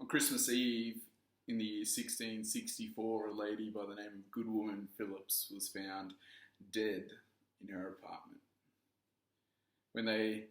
Christmas Eve in the year 1664, a lady by the name of Goodwoman Phillips was found dead in her apartment. When they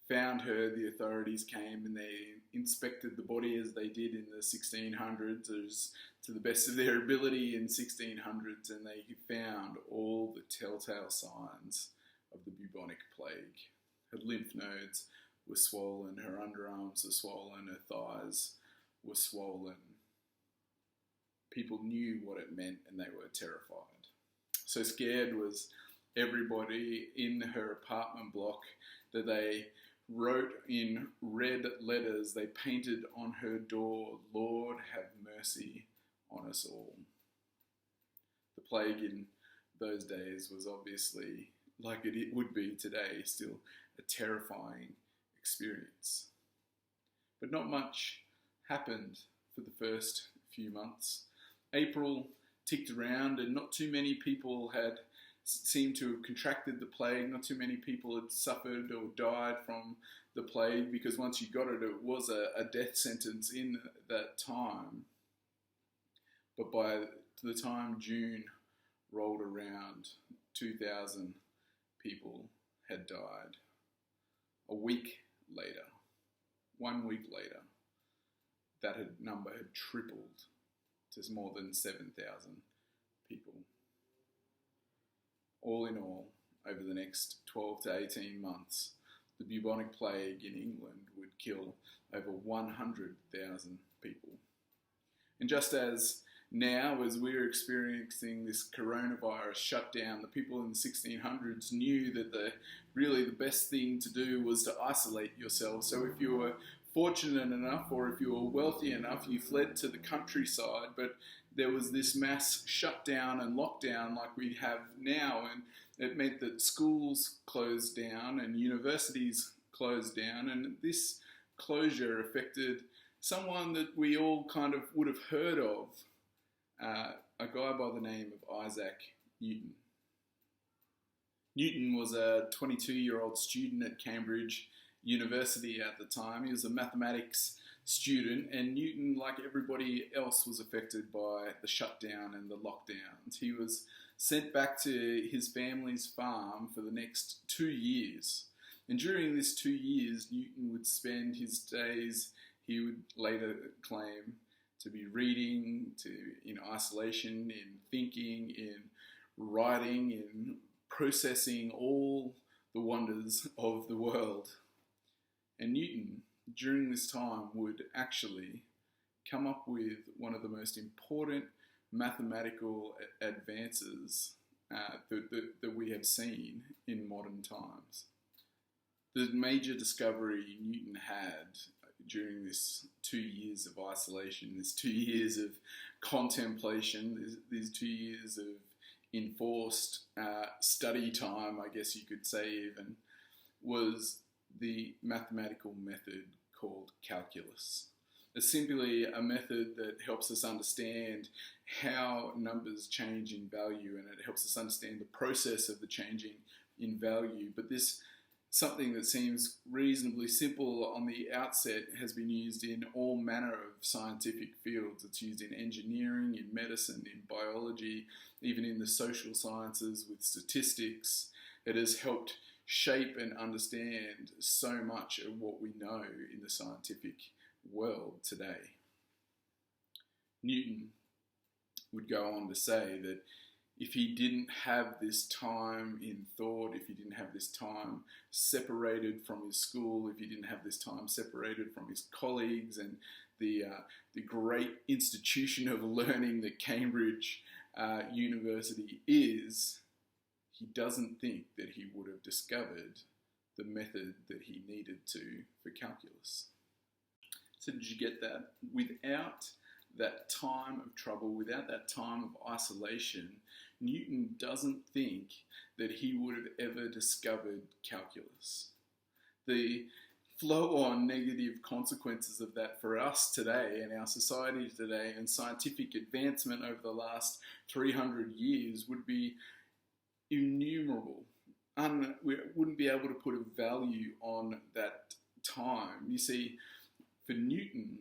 found her, the authorities came and they inspected the body as they did in the 1600s, as to the best of their ability in 1600s, and they found all the telltale signs of the bubonic plague. Her lymph nodes were swollen, her underarms were swollen, her thighs were swollen. People knew what it meant and they were terrified. So scared was everybody in her apartment block that they wrote in red letters, they painted on her door, "Lord, have mercy on us all." The plague in those days was obviously, like it would be today, still a terrifying experience. But not much happened for the first few months. April ticked around and not too many people had seemed to have contracted the plague. Not too many people had suffered or died from the plague, because once you got it, it was a death sentence in that time. But by the time June rolled around, 2,000 people had died. A week later, 1 week later, that number had tripled to more than 7,000 people. All in all, over the next 12 to 18 months, the bubonic plague in England would kill over 100,000 people. And just as now, as we're experiencing this coronavirus shutdown, the people in the 1600s knew that the best thing to do was to isolate yourself. So if you were fortunate enough, or if you were wealthy enough, you fled to the countryside, but there was this mass shutdown and lockdown like we have now, and it meant that schools closed down and universities closed down, and this closure affected someone that we all kind of would have heard of, a guy by the name of Isaac Newton. Newton was a 22-year-old student at Cambridge University at the time. He was a mathematics student, and Newton, like everybody else, was affected by the shutdown and the lockdowns. He was sent back to his family's farm for the next 2 years. And during this 2 years, Newton would spend his days, he would later claim, to be reading, in isolation, in thinking, in writing, in processing all the wonders of the world. And Newton, during this time, would actually come up with one of the most important mathematical advances that we have seen in modern times. The major discovery Newton had during this 2 years of isolation, this 2 years of contemplation, these 2 years of enforced study time, I guess you could say even, was the mathematical method called calculus. It's simply a method that helps us understand how numbers change in value, and it helps us understand the process of the changing in value. But this, something that seems reasonably simple on the outset, has been used in all manner of scientific fields. It's used in engineering, in medicine, in biology, even in the social sciences with statistics. It has helped shape and understand so much of what we know in the scientific world today. Newton would go on to say that if he didn't have this time in thought, if he didn't have this time separated from his school, if he didn't have this time separated from his colleagues and the great institution of learning that Cambridge University is, he doesn't think that he would have discovered the method that he needed to for calculus. So did you get that? Without that time of trouble, without that time of isolation, Newton doesn't think that he would have ever discovered calculus. The flow-on negative consequences of that for us today and our society today and scientific advancement over the last 300 years would be innumerable. We wouldn't be able to put a value on that time. You see, for Newton,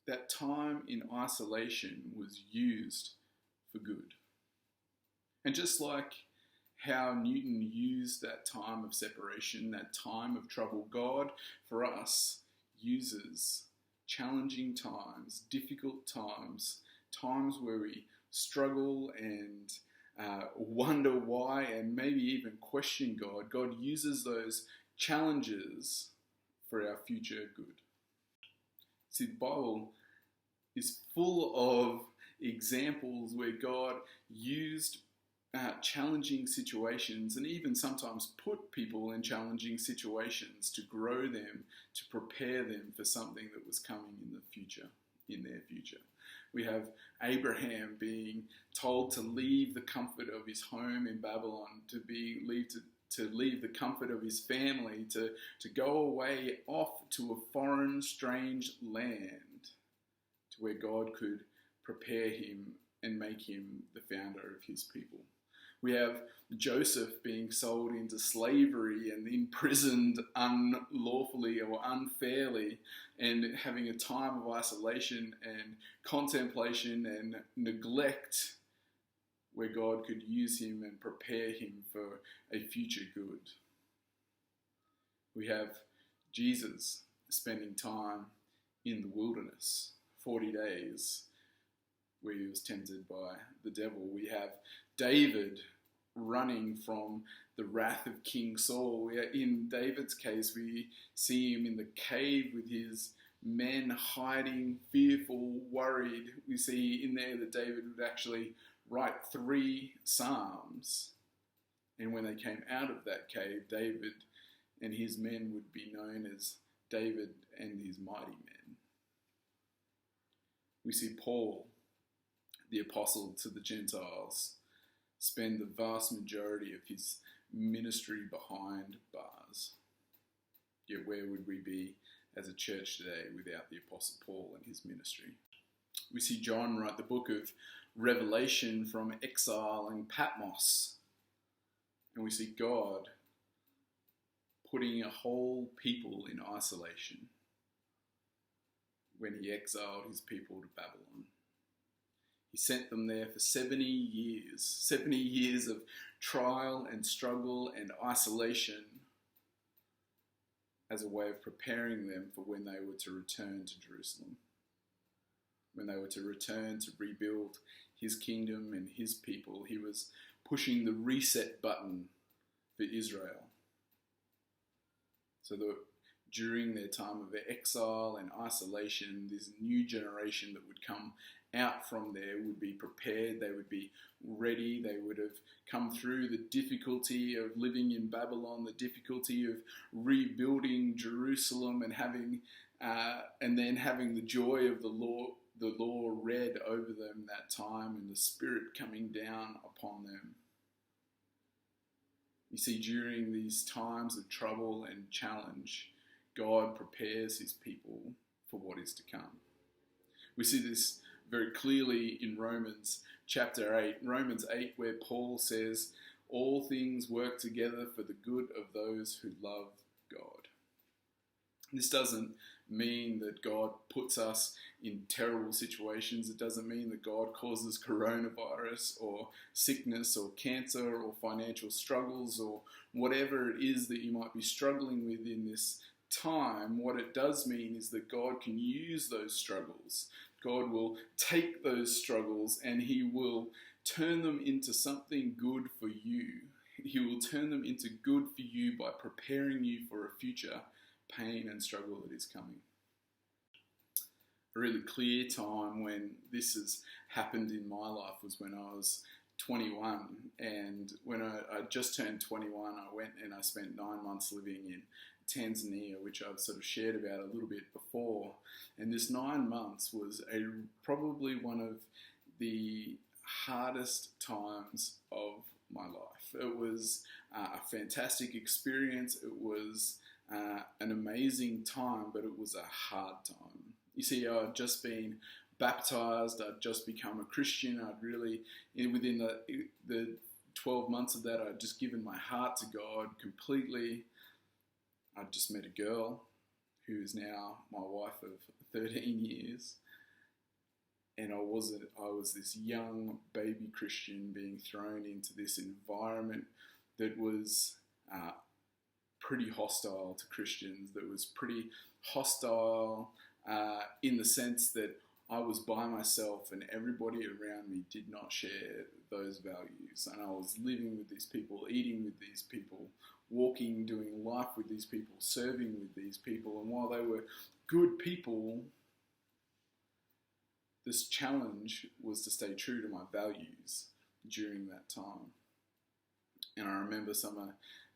that time in isolation was used for good. And just like how Newton used that time of separation, that time of trouble, God, for us, uses challenging times, difficult times, times where we struggle and wonder why and maybe even question God. God uses those challenges for our future good. See, the Bible is full of examples where God used challenging situations and even sometimes put people in challenging situations to grow them, to prepare them for something that was coming in the future, in their future. We have Abraham being told to leave the comfort of his home in Babylon, to leave the comfort of his family, to go away off to a foreign, strange land, to where God could prepare him and make him the founder of his people. We have Joseph being sold into slavery and imprisoned unlawfully or unfairly, and having a time of isolation and contemplation and neglect where God could use him and prepare him for a future good. We have Jesus spending time in the wilderness, 40 days, where he was tempted by the devil. We have David running from the wrath of King Saul. In David's case, we see him in the cave with his men hiding, fearful, worried. We see in there that David would actually write 3 psalms. And when they came out of that cave, David and his men would be known as David and his mighty men. We see Paul, the apostle to the Gentiles, spend the vast majority of his ministry behind bars. Yet where would we be as a church today without the Apostle Paul and his ministry? We see John write the book of Revelation from exile in Patmos. And we see God putting a whole people in isolation when he exiled his people to Babylon. He sent them there for 70 years of trial and struggle and isolation as a way of preparing them for when they were to return to Jerusalem, when they were to return to rebuild his kingdom and his people. He was pushing the reset button for Israel, so that during their time of their exile and isolation, this new generation that would come out from there would be prepared, they would be ready, they would have come through the difficulty of living in Babylon, the difficulty of rebuilding Jerusalem and then having the joy of the law read over them that time and the Spirit coming down upon them. You see, during these times of trouble and challenge, God prepares his people for what is to come. We see this very clearly in Romans chapter 8. Romans 8, where Paul says, all things work together for the good of those who love God. This doesn't mean that God puts us in terrible situations. It doesn't mean that God causes coronavirus or sickness or cancer or financial struggles or whatever it is that you might be struggling with in this time. What it does mean is that God can use those struggles. God will take those struggles and he will turn them into something good for you. He will turn them into good for you by preparing you for a future pain and struggle that is coming. A really clear time when this has happened in my life was when I was 21, and when I just turned 21, I went and I spent 9 months living in Tanzania, which I've sort of shared about a little bit before. And this 9 months was probably one of the hardest times of my life. It was a fantastic experience. It was an amazing time, but it was a hard time. You see, I'd just been baptized. I'd just become a Christian. Within the 12 months of that, I'd just given my heart to God completely. I'd just met a girl who is now my wife of 13 years. and I was this young baby Christian being thrown into this environment that was pretty hostile to Christians, that was pretty hostile in the sense that I was by myself and everybody around me did not share those values. And I was living with these people, eating with these people, walking, doing life with these people, serving with these people. And while they were good people, this challenge was to stay true to my values during that time. And I remember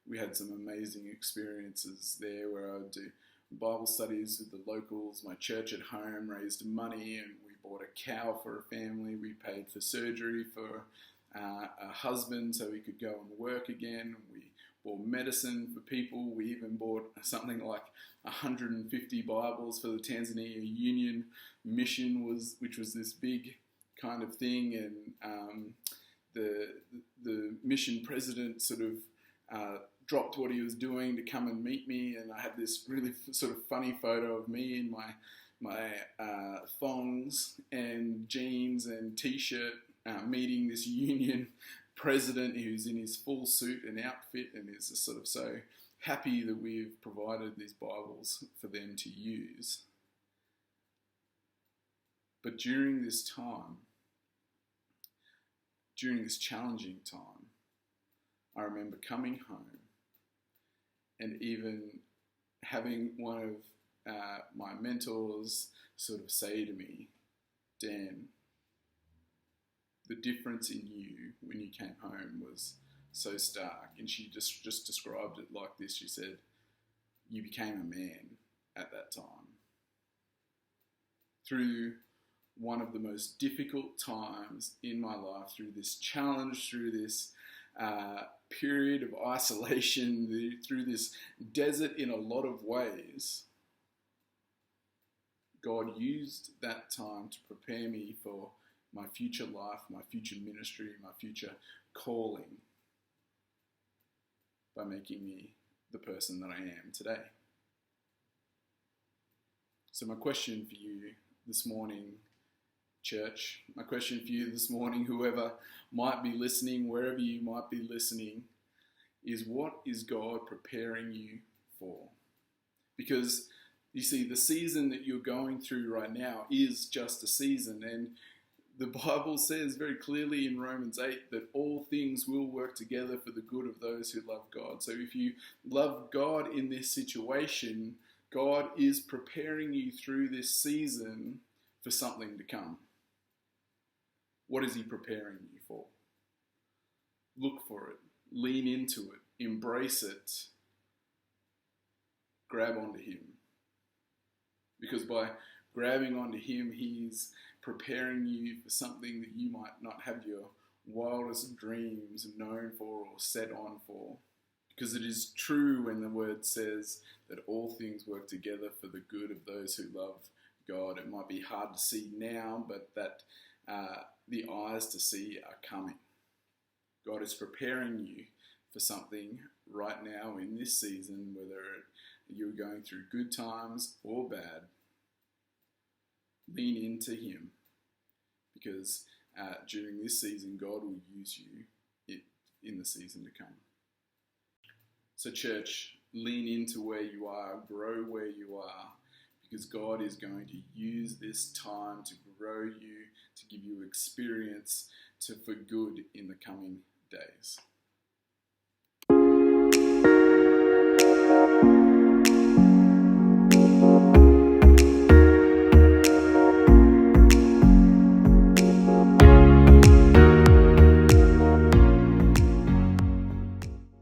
we had some amazing experiences there where I would do Bible studies with the locals. My church at home raised money and we bought a cow for a family. We paid for surgery for a husband so he could go and work again. We bought medicine for people. We even bought something like 150 Bibles for the Tanzania Union Mission, which was this big kind of thing. And the mission president sort of dropped what he was doing to come and meet me, and I have this really sort of funny photo of me in my thongs and jeans and t-shirt meeting this union president who's in his full suit and outfit and is just sort of so happy that we've provided these Bibles for them to use. But during this challenging time, I remember coming home and even having one of my mentors sort of say to me, Dan, the difference in you when you came home was so stark. And she just described it like this. She said, you became a man at that time. Through one of the most difficult times in my life, through this challenge, through this period of isolation, through this desert in a lot of ways, God used that time to prepare me for my future life, my future ministry, my future calling by making me the person that I am today. So my question for you this morning, church, my question for you this morning, whoever might be listening, wherever you might be listening, is what is God preparing you for? Because you see, the season that you're going through right now is just a season, and the Bible says very clearly in Romans 8 that all things will work together for the good of those who love God. So if you love God in this situation, God is preparing you through this season for something to come. What is he preparing you for? Look for it, lean into it, embrace it, grab onto him. Because by grabbing onto him, he's preparing you for something that you might not have your wildest dreams known for or set on for. Because it is true when the word says that all things work together for the good of those who love God. It might be hard to see now, but that the eyes to see are coming. God is preparing you for something right now in this season, whether you're going through good times or bad. Lean into him, because during this season, God will use you in the season to come. So church, lean into where you are, grow where you are, because God is going to use this time to grow you, to give you experience for good in the coming days.